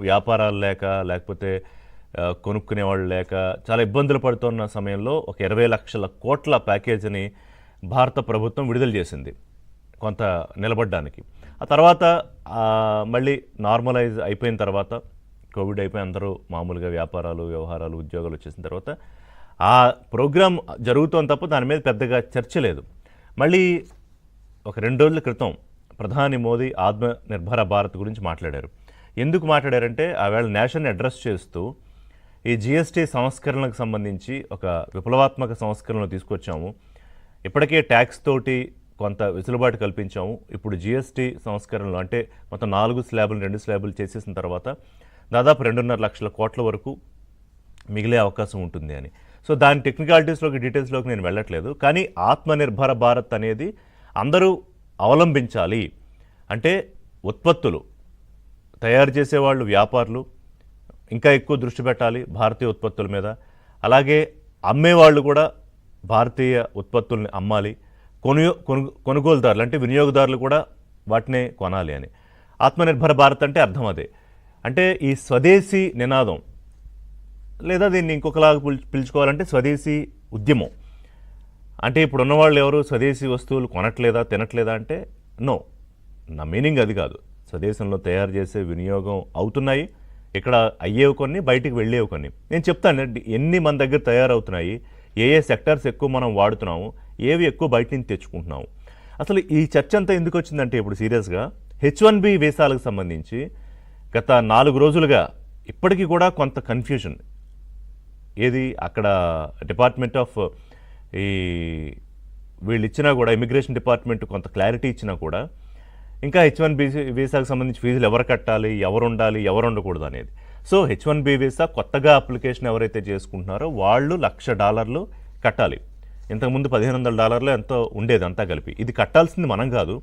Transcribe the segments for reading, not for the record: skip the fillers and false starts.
వ్యాపారాలు లేక లేకపోతే కొనుక్కునేవాళ్ళు లేక చాలా ఇబ్బందులు పడుతున్న సమయంలో ఒక 20 లక్షల కోట్ల ప్యాకేజీని భారత ప్రభుత్వం విడుదల చేసింది కొంత నిలబడడానికి. ఆ తర్వాత మళ్ళీ నార్మలైజ్ అయిపోయిన తర్వాత కోవిడ్ అయిపోయి అందరూ మామూలుగా వ్యాపారాలు వ్యవహారాలు ఉద్యోగాలు వచ్చేసిన తర్వాత ఆ ప్రోగ్రాం జరుగుతోంది తప్ప దాని మీద పెద్దగా చర్చ లేదు. మళ్ళీ ఒక 2 రోజుల క్రితం ప్రధాని మోదీ ఆత్మనిర్భర భారత్ గురించి మాట్లాడారు. ఎందుకు మాట్లాడారంటే ఆవేళ నేషన్ని అడ్రస్ చేస్తూ ఈ జిఎస్టీ సంస్కరణలకు సంబంధించి ఒక విప్లవాత్మక సంస్కరణలు తీసుకొచ్చాము, ఇప్పటికే ట్యాక్స్ తోటి కొంత వెసులుబాటు కల్పించాము, ఇప్పుడు జిఎస్టీ సంస్కరణలు అంటే మొత్తం 4 స్లాబులు 2 స్లాబులు చేసేసిన తర్వాత దాదాపు 2.5 లక్షల కోట్ల వరకు మిగిలే అవకాశం ఉంటుంది అని. సో దాని టెక్నికాలిటీస్లోకి డీటెయిల్స్లోకి నేను వెళ్ళట్లేదు. కానీ ఆత్మనిర్భర భారత్ అనేది అందరూ అవలంబించాలి. అంటే ఉత్పత్తులు తయారు చేసేవాళ్ళు వ్యాపారులు ఇంకా ఎక్కువ దృష్టి పెట్టాలి భారతీయ ఉత్పత్తుల మీద. అలాగే అమ్మేవాళ్ళు కూడా భారతీయ ఉత్పత్తుల్ని అమ్మాలి. కొనుగోలుదారులు అంటే వినియోగదారులు కూడా వాటినే కొనాలి అని. ఆత్మనిర్భర భారత్ అంటే అర్థం అదే. అంటే ఈ స్వదేశీ నినాదం, లేదా దీన్ని ఇంకొకలాగా పిలుచుకోవాలంటే స్వదేశీ ఉద్యమం. అంటే ఇప్పుడు ఉన్నవాళ్ళు ఎవరు స్వదేశీ వస్తువులు కొనట్లేదా తినట్లేదా అంటే నో, నా మీనింగ్ అది కాదు. స్వదేశంలో తయారు చేసే వినియోగం అవుతున్నాయి, ఇక్కడ అయ్యేవి కొన్ని, బయటికి వెళ్ళేవి కొన్ని. నేను చెప్తాను ఎన్ని మన దగ్గర తయారవుతున్నాయి, ఏ సెక్టార్స్ ఎక్కువ మనం వాడుతున్నాము, ఏవి ఎక్కువ బయట నుంచి తెచ్చుకుంటున్నాము. అసలు ఈ చర్చ అంతా ఎందుకు వచ్చిందంటే ఇప్పుడు సీరియస్గా H1B వీసాలకు సంబంధించి గత 4 రోజులుగా ఇప్పటికీ కూడా కొంత కన్ఫ్యూజన్. ఏది అక్కడ డిపార్ట్మెంట్ ఆఫ్ ఈ వీళ్ళు ఇచ్చినా కూడా ఇమిగ్రేషన్ డిపార్ట్మెంట్ కొంత క్లారిటీ ఇచ్చినా కూడా ఇంకా H1B వీసాకు సంబంధించి ఫీజులు ఎవరు కట్టాలి, ఎవరు ఉండాలి, ఎవరు ఉండకూడదు అనేది. సో H1B వీసా కొత్తగా అప్లికేషన్ ఎవరైతే చేసుకుంటున్నారో వాళ్ళు $1,00,000 కట్టాలి. ఇంతకుముందు $1,500 ఎంతో ఉండేది అంతా కలిపి. ఇది కట్టాల్సింది మనం కాదు,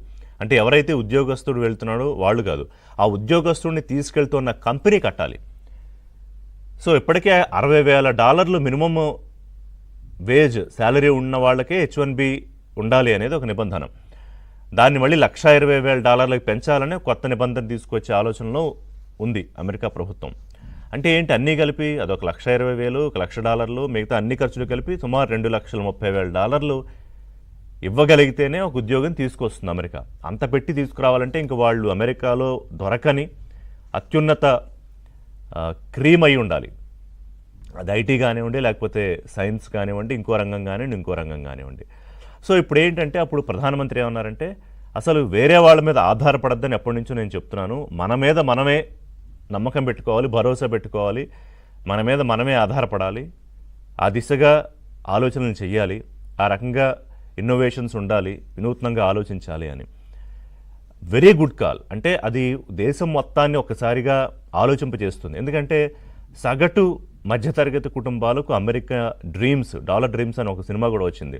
అంటే ఎవరైతే ఉద్యోగస్తుడు వెళ్తున్నాడో వాళ్ళు కాదు, ఆ ఉద్యోగస్తుడిని తీసుకెళ్తున్న కంపెనీ కట్టాలి. సో ఇప్పటికే $60,000 మినిమమ్ వేజ్ శాలరీ ఉన్న వాళ్ళకే H1B ఉండాలి అనేది ఒక నిబంధన. దాన్ని మళ్ళీ $120,000 పెంచాలని కొత్త నిబంధన తీసుకొచ్చే ఆలోచనలో ఉంది అమెరికా ప్రభుత్వం. అంటే ఏంటి, అన్నీ కలిపి అదొక $120,000, $1,00,000, మిగతా అన్ని ఖర్చులు కలిపి సుమారు $2,30,000 ఇవ్వగలిగితేనే ఒక ఉద్యోగం తీసుకొస్తుంది అమెరికా. అంత పెట్టి తీసుకురావాలంటే ఇంక వాళ్ళు అమెరికాలో దొరకని అత్యున్నత క్రీమ్ అయి ఉండాలి. అది ఐటీ కానివ్వండి, లేకపోతే సైన్స్ కానివ్వండి, ఇంకో రంగం కానివ్వండి. సో ఇప్పుడు ఏంటంటే అప్పుడు ప్రధానమంత్రి ఏమన్నారంటే అసలు వేరే వాళ్ళ మీద ఆధారపడద్దని ఎప్పటి నుంచో నేను చెప్తున్నాను, మన మీద మనమే నమ్మకం పెట్టుకోవాలి, భరోసా పెట్టుకోవాలి, మన మీద మనమే ఆధారపడాలి, ఆ దిశగా ఆలోచనలు చెయ్యాలి, ఆ రకంగా ఇన్నోవేషన్స్ ఉండాలి, వినూత్నంగా ఆలోచించాలి అని. Very good call. అంటే అది దేశం మొత్తాన్ని ఒక్కసారిగా ఆలోచింపజేస్తుంది. ఎందుకంటే సగటు మధ్యతరగతి కుటుంబాలకు అమెరికా డ్రీమ్స్, డాలర్ డ్రీమ్స్ అని ఒక సినిమా కూడా వచ్చింది.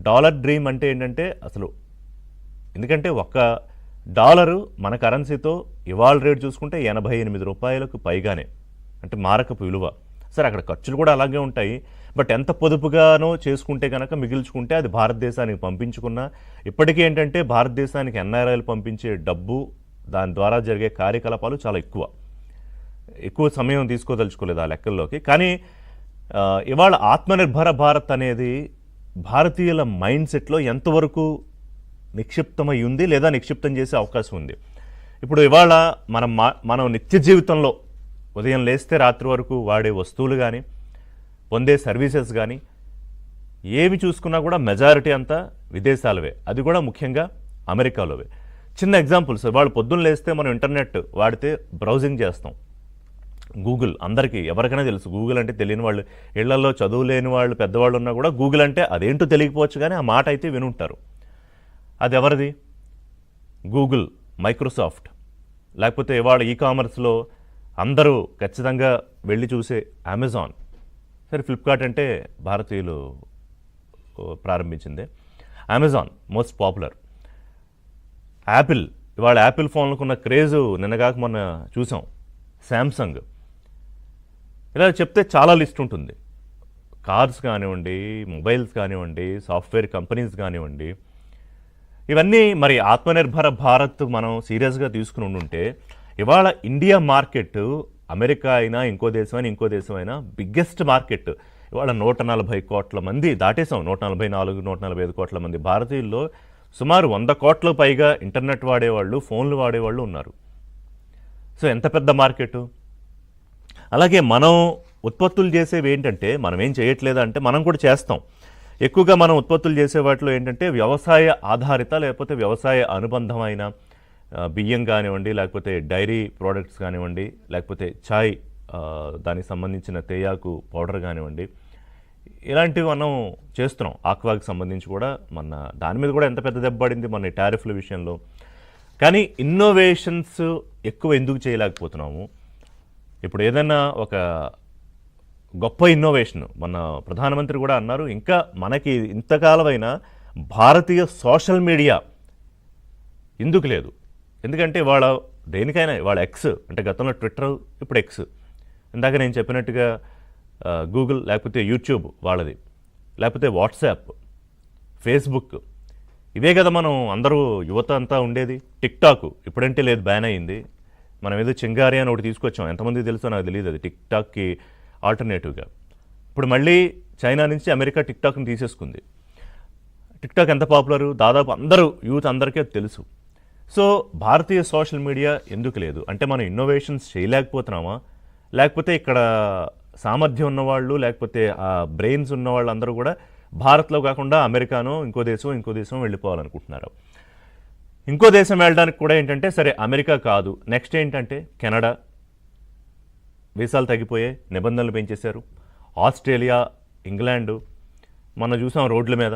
డాలర్ డ్రీమ్ అంటే ఏంటంటే అసలు ఎందుకంటే $1 మన కరెన్సీతో ఇవాళ రేటు చూసుకుంటే ₹88 పైగానే, అంటే మారకపు విలువ. సరే అక్కడ ఖర్చులు కూడా అలాగే ఉంటాయి, బట్ ఎంత పొదుపుగానో చేసుకుంటే కనుక మిగిల్చుకుంటే అది భారతదేశానికి పంపించుకున్నా, ఇప్పటికీ ఏంటంటే భారతదేశానికి NRIలు పంపించే డబ్బు, దాని ద్వారా జరిగే కార్యకలాపాలు చాలా ఎక్కువ సమయం తీసుకోదలుచుకోలేదు ఆ లెక్కల్లోకి. కానీ ఇవాళ ఆత్మనిర్భర భారత్ అనేది భారతీయుల మైండ్ సెట్లో ఎంతవరకు నిక్షిప్తమై ఉంది లేదా నిక్షిప్తం చేసే అవకాశం ఉంది. ఇప్పుడు ఇవాళ మనం నిత్య జీవితంలో ఉదయం లేస్తే రాత్రి వరకు వాడే వస్తువులు కానీ, పొందే సర్వీసెస్ కానీ ఏమి చూసుకున్నా కూడా మెజారిటీ అంతా విదేశాలవే, అది కూడా ముఖ్యంగా అమెరికాలోవే. చిన్న ఎగ్జాంపుల్స్, వాళ్ళు పొద్దున్న లేస్తే మనం ఇంటర్నెట్ వాడితే బ్రౌజింగ్ చేస్తాం. గూగుల్ అందరికీ ఎవరికైనా తెలుసు. గూగుల్ అంటే తెలియని వాళ్ళు, ఇళ్లలో చదువు లేని వాళ్ళు పెద్దవాళ్ళు ఉన్నా కూడా గూగుల్ అంటే అదేంటో తెలియకపోవచ్చు, కానీ ఆ మాట అయితే వినుంటారు. అది ఎవరిది? Google, Microsoft. లేకపోతే ఇవాళ ఈకామర్స్లో అందరూ ఖచ్చితంగా వెళ్ళి చూసే అమెజాన్. సరే ఫ్లిప్కార్ట్ అంటే భారతీయులు ప్రారంభించిందే. Amazon most popular. యాపిల్, ఇవాళ యాపిల్ ఫోన్లకు ఉన్న క్రేజు నిన్నగాక మొన్న చూసాం. శాంసంగ్, ఇలా చెప్తే చాలా లిస్ట్ ఉంటుంది. కార్స్ కానివ్వండి, మొబైల్స్ కానివ్వండి, సాఫ్ట్వేర్ కంపెనీస్ కానివ్వండి, ఇవన్నీ మరి ఆత్మనిర్భర భారత్ మనం సీరియస్గా తీసుకుని ఉంటే ఇవాళ ఇండియా మార్కెట్ అమెరికా అయినా ఇంకో దేశం అయినా ఇంకో దేశం అయినా బిగ్గెస్ట్ మార్కెట్. ఇవాళ 140 కోట్ల మంది దాటేసాం. 144, 145 కోట్ల మంది భారతీయుల్లో సుమారు 100 కోట్లకు పైగా ఇంటర్నెట్ వాడేవాళ్ళు, ఫోన్లు వాడేవాళ్ళు ఉన్నారు. సో ఎంత పెద్ద మార్కెట్. అలాగే మనం ఉత్పత్తులు చేసేవి ఏంటంటే, మనం ఏం చేయట్లేదా అంటే మనం కూడా చేస్తాం. ఎక్కువగా మనం ఉత్పత్తులు చేసే వాటిలో ఏంటంటే వ్యవసాయ ఆధారిత లేకపోతే వ్యవసాయ అనుబంధమైన బియ్యం కానివ్వండి, లేకపోతే డైరీ ప్రోడక్ట్స్ కానివ్వండి, లేకపోతే ఛాయ్ దానికి సంబంధించిన తేయాకు పౌడర్ కానివ్వండి, ఇలాంటివి మనం చేస్తున్నాం. ఆక్వాకి సంబంధించి కూడా మన దాని మీద కూడా ఎంత పెద్ద దెబ్బ పడింది మన టారిఫ్ల విషయంలో. కానీ ఇన్నోవేషన్స్ ఎక్కువ ఎందుకు చేయలేకపోతున్నాము? ఇప్పుడు ఏదైనా ఒక గొప్ప ఇన్నోవేషన్ మన ప్రధానమంత్రి కూడా అన్నారు, ఇంకా మనకి ఇంతకాలమైనా భారతీయ సోషల్ మీడియా ఎందుకు లేదు? ఎందుకంటే వాళ్ళ దేనికైనా వాళ్ళ ఎక్స్ అంటే గతంలో ట్విట్టర్, ఇప్పుడు ఎక్స్. ఇందాక నేను చెప్పినట్టుగా గూగుల్ లేకపోతే యూట్యూబ్ వాళ్ళది, లేకపోతే వాట్సాప్, ఫేస్బుక్, ఇవే కదా మనం అందరూ యువత అంతా ఉండేది. టిక్టాక్ ఇప్పుడంటే లేదు, బ్యాన్ అయింది. మనం ఏదో చింగారి అని ఒకటి తీసుకొచ్చాం, ఎంతమందికి తెలుసో నాకు తెలియదు. అది టిక్టాక్కి ఆల్టర్నేటివ్గా. ఇప్పుడు మళ్ళీ చైనా నుంచి అమెరికా టిక్టాక్ని తీసేసుకుంది. టిక్టాక్ ఎంత పాపులరు, దాదాపు అందరూ యూత్ అందరికీ తెలుసు. సో భారతీయ సోషల్ మీడియా ఎందుకు లేదు అంటే మనం ఇన్నోవేషన్స్ చేయలేకపోతున్నామా, లేకపోతే ఇక్కడ సామర్థ్యం ఉన్నవాళ్ళు లేకపోతే ఆ బ్రెయిన్స్ ఉన్నవాళ్ళు అందరూ కూడా భారత్లో కాకుండా అమెరికానో ఇంకో దేశం వెళ్ళిపోవాలనుకుంటున్నారు. ఇంకో దేశం వెళ్ళడానికి కూడా ఏంటంటే సరే అమెరికా కాదు, నెక్స్ట్ ఏంటంటే కెనడా, వీసాలు తగ్గిపోయాయి, నిబంధనలు పెంచేశారు. ఆస్ట్రేలియా, ఇంగ్లాండు మనం చూసాం రోడ్ల మీద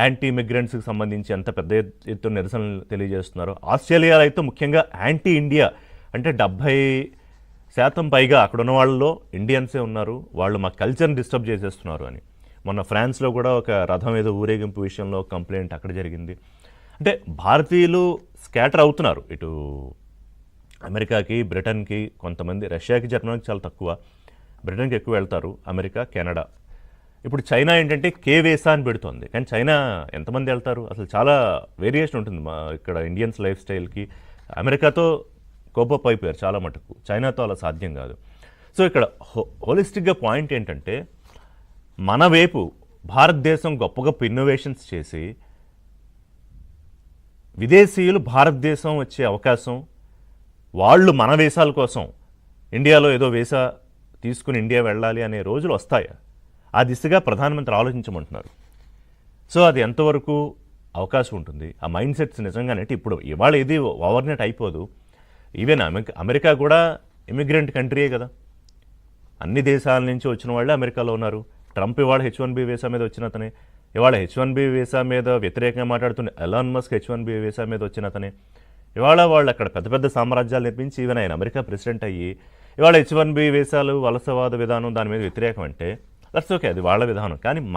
యాంటీ ఇమిగ్రెంట్స్కి సంబంధించి ఎంత పెద్ద ఎత్తున నిరసనలు తెలియజేస్తున్నారు. ఆస్ట్రేలియాలో అయితే ముఖ్యంగా యాంటీ ఇండియా అంటే 70% పైగా అక్కడ ఉన్న వాళ్ళలో ఇండియన్సే ఉన్నారు, వాళ్ళు మా కల్చర్ని డిస్టర్బ్ చేసేస్తున్నారు అని. మొన్న ఫ్రాన్స్లో కూడా ఒక రథం ఏదో ఊరేగింపు విషయంలో కంప్లైంట్ అక్కడ జరిగింది. అంటే భారతీయులు స్కాటర్ అవుతున్నారు ఇటు అమెరికాకి, బ్రిటన్కి, కొంతమంది రష్యాకి, జర్మనీకి చాలా తక్కువ, బ్రిటన్కి ఎక్కువ వెళ్తారు, అమెరికా, కెనడా. ఇప్పుడు చైనా ఏంటంటే కే వీసా అని పెడుతోంది, కానీ చైనా ఎంతమంది వెళ్తారు? అసలు చాలా వేరియేషన్ ఉంటుంది మా ఇక్కడ ఇండియన్స్ లైఫ్ స్టైల్కి. అమెరికాతో కోపప్ అయిపోయారు చాలా మటుకు, చైనాతో అలా సాధ్యం కాదు. సో ఇక్కడ హోలిస్టిక్గా పాయింట్ ఏంటంటే మన వైపు భారతదేశం గొప్ప గొప్ప ఇన్నోవేషన్స్ చేసి విదేశీయులు భారతదేశం వచ్చే అవకాశం, వాళ్ళు మన వీసాల కోసం ఇండియాలో ఏదో వీసా తీసుకుని ఇండియా వెళ్ళాలి అనే రోజులు వస్తాయా? ఆ దిశగా ప్రధానమంత్రి ఆలోచించమంటున్నారు. సో అది ఎంతవరకు అవకాశం ఉంటుంది? ఆ మైండ్ సెట్స్ నిజంగానే ఇప్పుడు ఇవాళ ఇది ఓవర్నైట్ అయిపోదు. ఈవెన్ అమెరికా కూడా ఇమిగ్రెంట్ కంట్రీయే కదా, అన్ని దేశాల నుంచి వచ్చిన వాళ్ళే అమెరికాలో ఉన్నారు. ట్రంప్ ఇవాళ H1B వీసా మీద వచ్చిన అతనే, ఇవాళ H1B వీసా మీద వ్యతిరేకంగా మాట్లాడుతున్న ఎలాన్ మస్క్ H1B వీసా మీద వచ్చిన అతనే. ఇవాళ వాళ్ళు అక్కడ పెద్ద పెద్ద సామ్రాజ్యాలు నిర్మించి ఈవెన్ ఆయన అమెరికా ప్రెసిడెంట్ అయ్యి ఇవాళ H1B వీసాలు, వలసవాద విధానం దాని మీద వ్యతిరేకం అంటే దట్స్ ఓకే, అది వాళ్ళ విధానం. కానీ మన